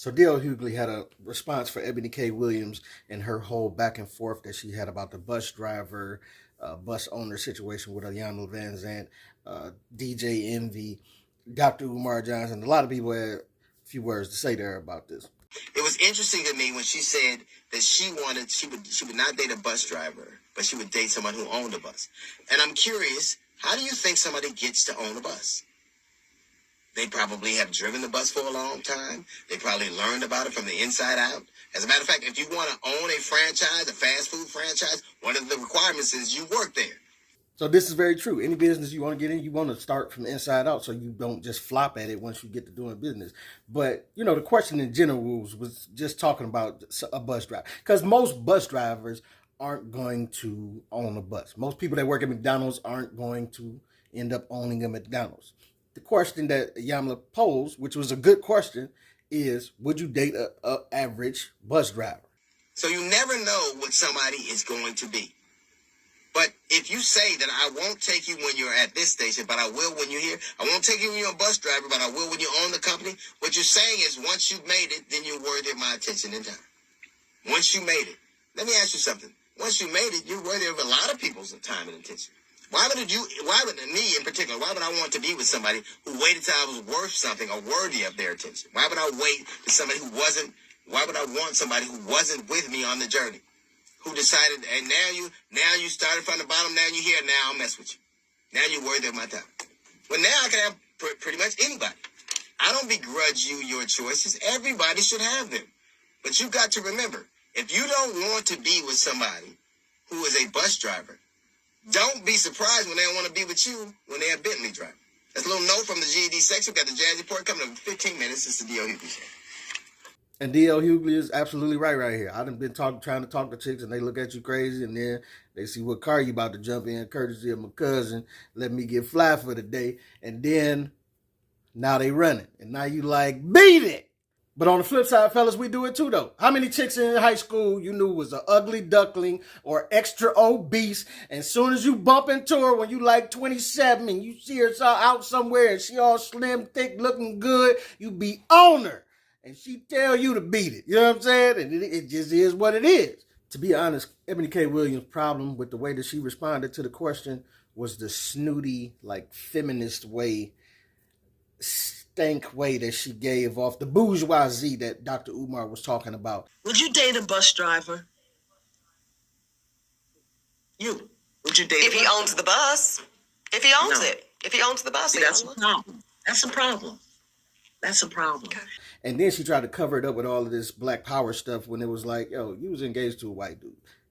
So DL Hughley had a response for Ebony K. Williams and her whole back and forth that she had about the bus driver, bus owner situation with Iyanla Vanzant, DJ Envy, Dr. Umar Johnson. A lot of people had a few words to say there about this. It was interesting to me when she said that she would not date a bus driver, but she would date someone who owned a bus. And I'm curious, how do you think somebody gets to own a bus? They probably have driven the bus for a long time. They probably learned about it from the inside out. As a matter of fact, if you want to own a franchise, a fast food franchise, one of the requirements is you work there. So this is very true. Any business you want to get in, you want to start from the inside out so you don't just flop at it once you get to doing business. But, you know, the question in general was just talking about a bus driver. Because most bus drivers aren't going to own a bus. Most people that work at McDonald's aren't going to end up owning a McDonald's. The question that Iyanla posed, which was a good question, is would you date a average bus driver? So you never know what somebody is going to be. But if you say that I won't take you when you're at this station, but I will when you're here, I won't take you when you're a bus driver, but I will when you own the company, what you're saying is once you've made it, then you're worthy of my attention and time. Once you made it. Let me ask you something. Once you made it, you're worthy of a lot of people's time and attention. Why would me in particular, why would I want to be with somebody who waited till I was worth something or worthy of their attention? Why would I wait for somebody why would I want somebody who wasn't with me on the journey? Who decided, and now you started from the bottom, now you're here, now I'll mess with you. Now you're worthy of my time. Well, now I can have pretty much anybody. I don't begrudge you your choices. Everybody should have them. But you've got to remember, if you don't want to be with somebody who is a bus driver, don't be surprised when they don't want to be with you when they're a Bentley driver. That's a little note from the GED section. We've got the Jazz Report coming in 15 minutes. It's the DL Hughley Show. And DL Hughley is absolutely right here. I've been trying to talk to chicks, and they look at you crazy, and then they see what car you about to jump in, courtesy of my cousin. Let me get fly for the day. And then now they running. And now you like, beat it. But on the flip side, fellas, we do it too, though. How many chicks in high school you knew was an ugly duckling or extra obese, and as soon as you bump into her when you like 27 and you see her out somewhere and she all slim, thick, looking good, you be on her. And she tell you to beat it. You know what I'm saying? And it just is what it is. To be honest, Ebony K. Williams' problem with the way that she responded to the question was the snooty, like, feminist way, stank way that she gave off, the bourgeoisie that Dr. Umar was talking about. Would you date a bus driver? Would you date if he owns the bus? If he owns it. If he owns the bus, that's a problem. That's a problem. That's a problem. Okay. And then she tried to cover it up with all of this black power stuff when it was like, yo, you was engaged to a white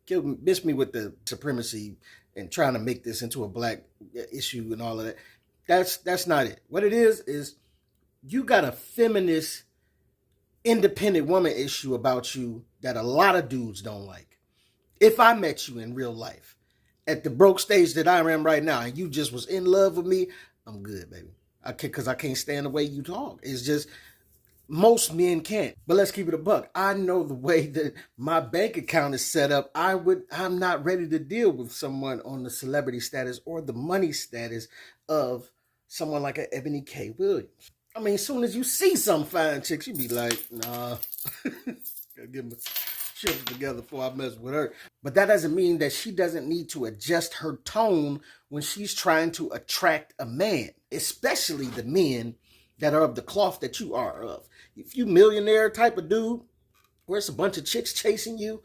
dude. Miss me with the supremacy and trying to make this into a black issue and all of that. That's not it. What it is you got a feminist, independent woman issue about you that a lot of dudes don't like. If I met you in real life at the broke stage that I am right now and you just was in love with me, I'm good, baby. Because I can't stand the way you talk. It's just, most men can't. But let's keep it a buck. I know the way that my bank account is set up, I'm not ready to deal with someone on the celebrity status or the money status of someone like a Ebony K. Williams. I mean, as soon as you see some fine chicks, you be like, nah, gotta get my shit together before I mess with her. But that doesn't mean that she doesn't need to adjust her tone when she's trying to attract a man, especially the men that are of the cloth that you are of. If you millionaire type of dude, where it's a bunch of chicks chasing you,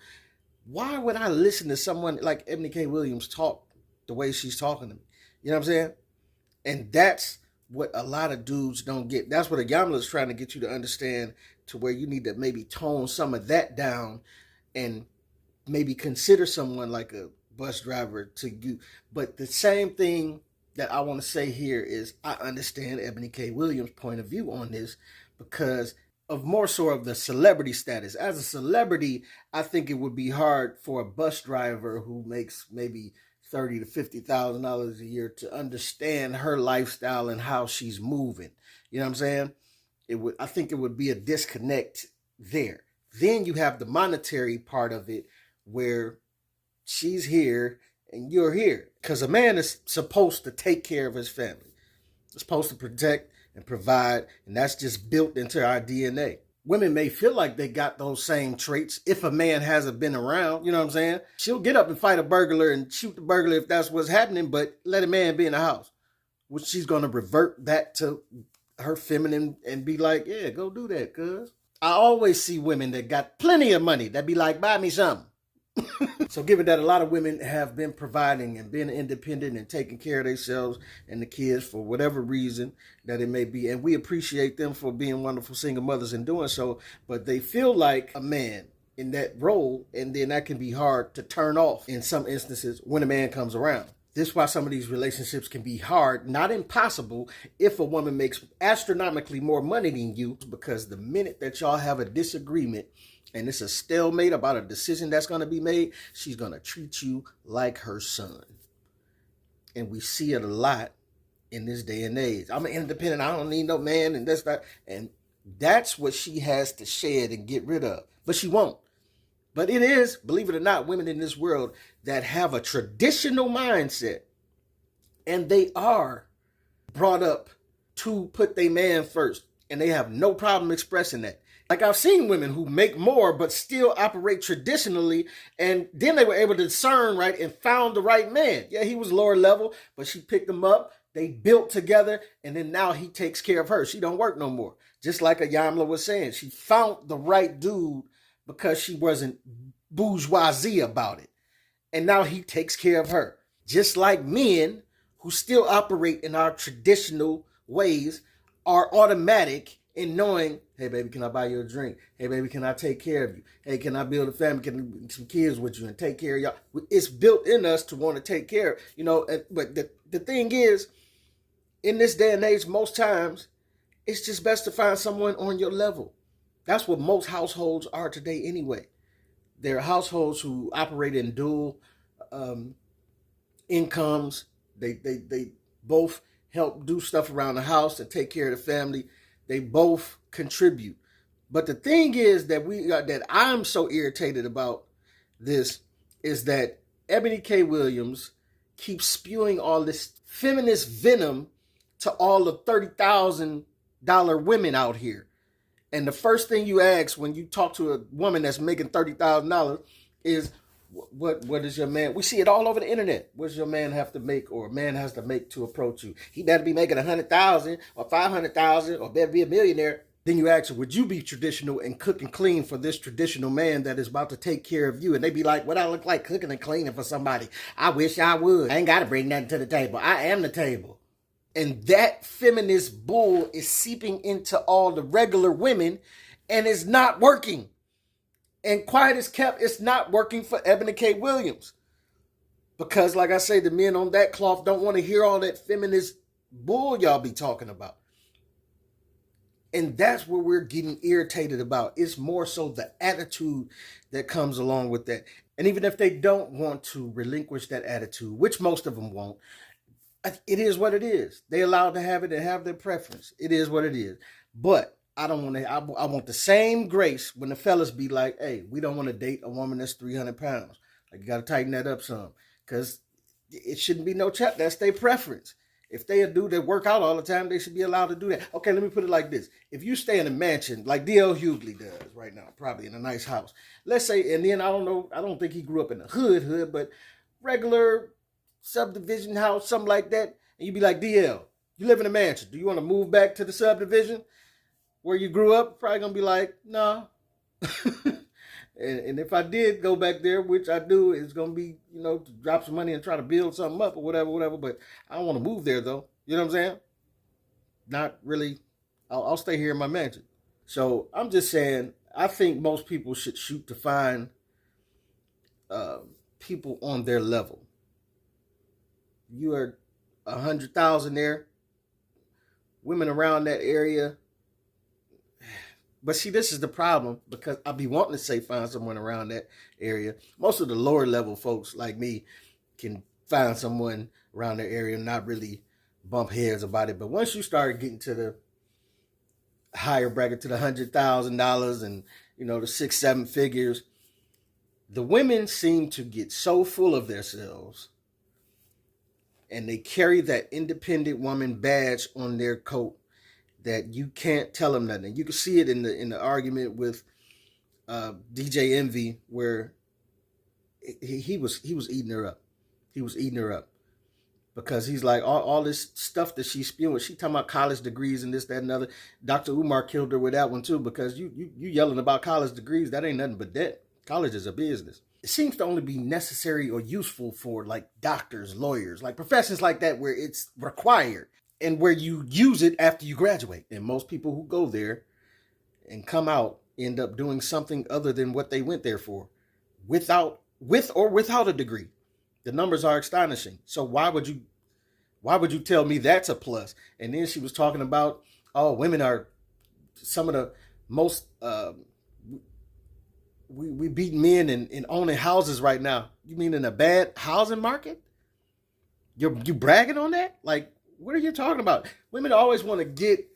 why would I listen to someone like Ebony K. Williams talk the way she's talking to me? You know what I'm saying? And that's what a lot of dudes don't get. That's what Iyanla is trying to get you to understand, to where you need to maybe tone some of that down and maybe consider someone like a bus driver to you. But the same thing that I want to say here is I understand Ebony K. Williams' point of view on this because of more so of the celebrity status. As a celebrity, I think it would be hard for a bus driver who makes maybe $30,000 to $50,000 a year to understand her lifestyle and how she's moving. You know what I'm saying? I think it would be a disconnect there. Then you have the monetary part of it where she's here and you're here. Because a man is supposed to take care of his family. He's supposed to protect and provide, and that's just built into our DNA. women may feel like they got those same traits if a man hasn't been around. You know what I'm saying? She'll get up and fight a burglar and shoot the burglar if that's what's happening, but let a man be in the house. Which she's going to revert back to her feminine and be like, yeah, go do that, cuz. I always see women that got plenty of money that be like, buy me something. So given that a lot of women have been providing and being independent and taking care of themselves and the kids for whatever reason that it may be, and we appreciate them for being wonderful single mothers and doing so, but they feel like a man in that role, and then that can be hard to turn off in some instances when a man comes around. This is why some of these relationships can be hard, not impossible, if a woman makes astronomically more money than you, because the minute that y'all have a disagreement and it's a stalemate about a decision that's going to be made, she's going to treat you like her son. And we see it a lot in this day and age. I'm independent. I don't need no man and that's that. And that's what she has to shed and get rid of. But she won't. But it is, believe it or not, women in this world that have a traditional mindset. And they are brought up to put their man first. And they have no problem expressing that. Like I've seen women who make more but still operate traditionally, and then they were able to discern, right, and found the right man. Yeah, he was lower level, but she picked him up. They built together, and then now he takes care of her. She don't work no more. Just like Ayamla was saying, she found the right dude because she wasn't bourgeoisie about it. And now he takes care of her. Just like men who still operate in our traditional ways are automatic in knowing, hey, baby, can I buy you a drink? Hey, baby, can I take care of you? Hey, can I build a family? Can I get some kids with you and take care of y'all? It's built in us to want to take care, but the thing is, in this day and age, most times, it's just best to find someone on your level. That's what most households are today anyway. There are households who operate in dual incomes. They both help do stuff around the house and take care of the family. They both contribute. But the thing is that I'm so irritated about this is that Ebony K. Williams keeps spewing all this feminist venom to all the $30,000 women out here. And the first thing you ask when you talk to a woman that's making $30,000 is, what is your man? We see it all over the internet. What does your man have to make, or a man has to make to approach you? He better be making 100,000 or 500,000 or better be a millionaire. Then you ask her, would you be traditional and cook and clean for this traditional man that is about to take care of you? And they be like, what I look like cooking and cleaning for somebody? I wish I would. I ain't got to bring nothing to the table. I am the table. And that feminist bull is seeping into all the regular women, and it's not working. And quiet as kept, it's not working for Ebony K. Williams. Because, like I say, the men on that cloth don't want to hear all that feminist bull y'all be talking about. And that's what we're getting irritated about. It's more so the attitude that comes along with that. And even if they don't want to relinquish that attitude, which most of them won't, it is what it is. They're allowed to have it and have their preference. It is what it is. But I don't want to. I want the same grace when the fellas be like, "Hey, we don't want to date a woman that's 300 pounds. Like, you got to tighten that up some, because it shouldn't be no chat. That's their preference. If they a dude that work out all the time, they should be allowed to do that. Okay, let me put it like this: if you stay in a mansion like DL Hughley does right now, probably in a nice house, let's say, and then I don't know, I don't think he grew up in the hood, but regular subdivision house, something like that, and you be like, DL, you live in a mansion. Do you want to move back to the subdivision where you grew up? Probably gonna be like, no. and if I did go back there, which I do, it's gonna be, to drop some money and try to build something up or whatever. But I don't want to move there though. You know what I'm saying? Not really. I'll stay here in my mansion. So I'm just saying, I think most people should shoot to find people on their level. You are 100,000 there. Women around that area. But see, this is the problem, because I be wanting to say find someone around that area. Most of the lower level folks like me can find someone around their area and not really bump heads about it. But once you start getting to the higher bracket, to the $100,000 and, the 6-7 figures, the women seem to get so full of themselves, and they carry that independent woman badge on their coat, that you can't tell him nothing. You can see it in the argument with DJ Envy, where he was eating her up. He was eating her up because he's like, all this stuff that she's spewing. She talking about college degrees and this, that, and other. Dr. Umar killed her with that one too, because you yelling about college degrees. That ain't nothing but debt. College is a business. It seems to only be necessary or useful for like doctors, lawyers, like professions like that, where it's required and where you use it after you graduate. And most people who go there and come out end up doing something other than what they went there for, with or without a degree. The numbers are astonishing. So why would you tell me that's a plus? And then she was talking about, oh, women are some of the most we beat men in owning houses right now. You mean in a bad housing market? You bragging on that? Like, what are you talking about? Women always want to get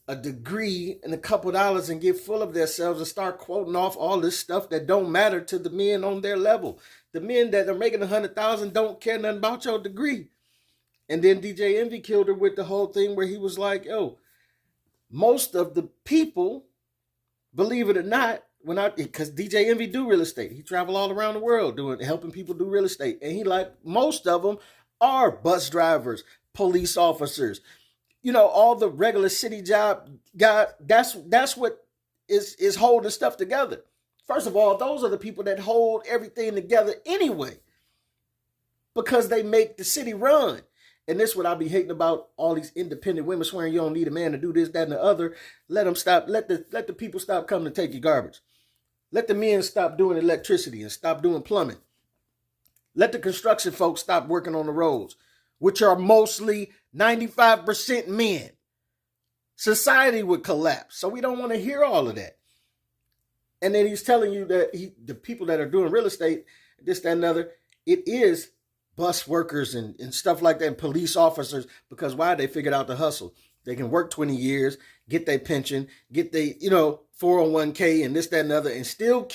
a degree and a couple dollars and get full of themselves and start quoting off all this stuff that don't matter to the men on their level. The men that are making 100,000 don't care nothing about your degree. And then DJ Envy killed her with the whole thing where he was like, yo, most of the people, believe it or not, because DJ Envy do real estate. He travel all around the world helping people do real estate. And he like, most of them are bus drivers, police officers, all the regular city job guys. That's what is holding stuff together. First of all, those are the people that hold everything together anyway, because they make the city run. And this is what I be hating about all these independent women swearing you don't need a man to do this, that, and the other. Let them stop. Let the people stop coming to take your garbage. Let the men stop doing electricity and stop doing plumbing. Let the construction folks stop working on the roads, which are mostly 95% men. Society would collapse. So we don't want to hear all of that. And then he's telling you that the people that are doing real estate, this, that, and other, it is bus workers and stuff like that, and police officers, because why? They figured out the hustle. They can work 20 years, get their pension, get their, 401k and this, that, and other, and still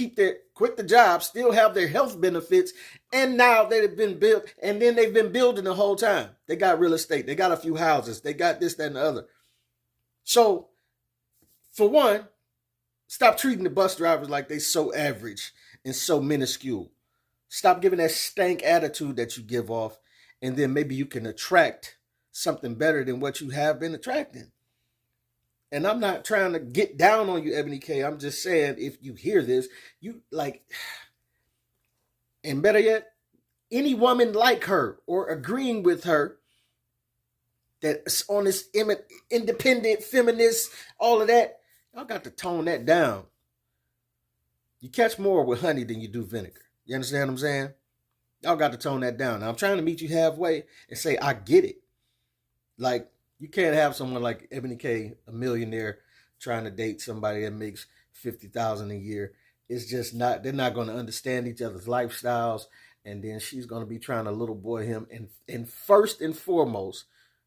quit the job, still have their health benefits. And now they've been built, and then they've been building the whole time. They got real estate. They got a few houses. They got this, that, and the other. So, for one, stop treating the bus drivers like they so average and so minuscule. Stop giving that stank attitude that you give off, and then maybe you can attract something better than what you have been attracting. And I'm not trying to get down on you, Ebony K. I'm just saying, if you hear this, you like, and better yet, any woman like her or agreeing with her that's on this independent, feminist, all of that, y'all got to tone that down. You catch more with honey than you do vinegar. You understand what I'm saying? Y'all got to tone that down. Now, I'm trying to meet you halfway and say, I get it. Like, you can't have someone like Ebony K, a millionaire, trying to date somebody that makes $50,000 a year. It's just not, they're not going to understand each other's lifestyles. And then she's going to be trying to little boy him. And first and foremost,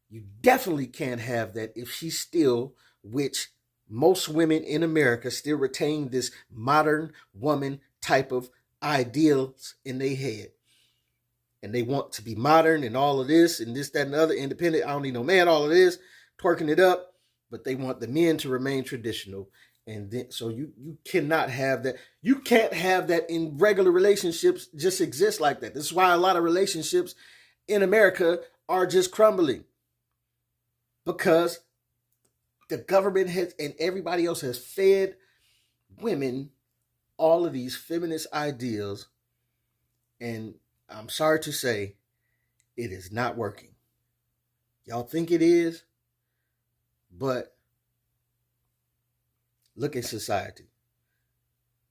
you definitely can't have that if she's still, which most women in America still retain this modern woman type of ideals in their head. And they want to be modern and all of this and this, that, and the other, independent. I don't need no man, all of this, twerking it up. But they want the men to remain traditional. And then, so you cannot have that. You can't have that in regular relationships just exist like that. This is why a lot of relationships in America are just crumbling. Because the government has, and everybody else has fed women all of these feminist ideals. And I'm sorry to say, it is not working. Y'all think it is, but look at society.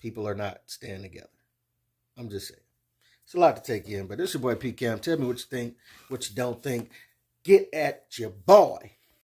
People are not staying together. I'm just saying. It's a lot to take in, but this is your boy P Cam. Tell me what you think, what you don't think. Get at your boy.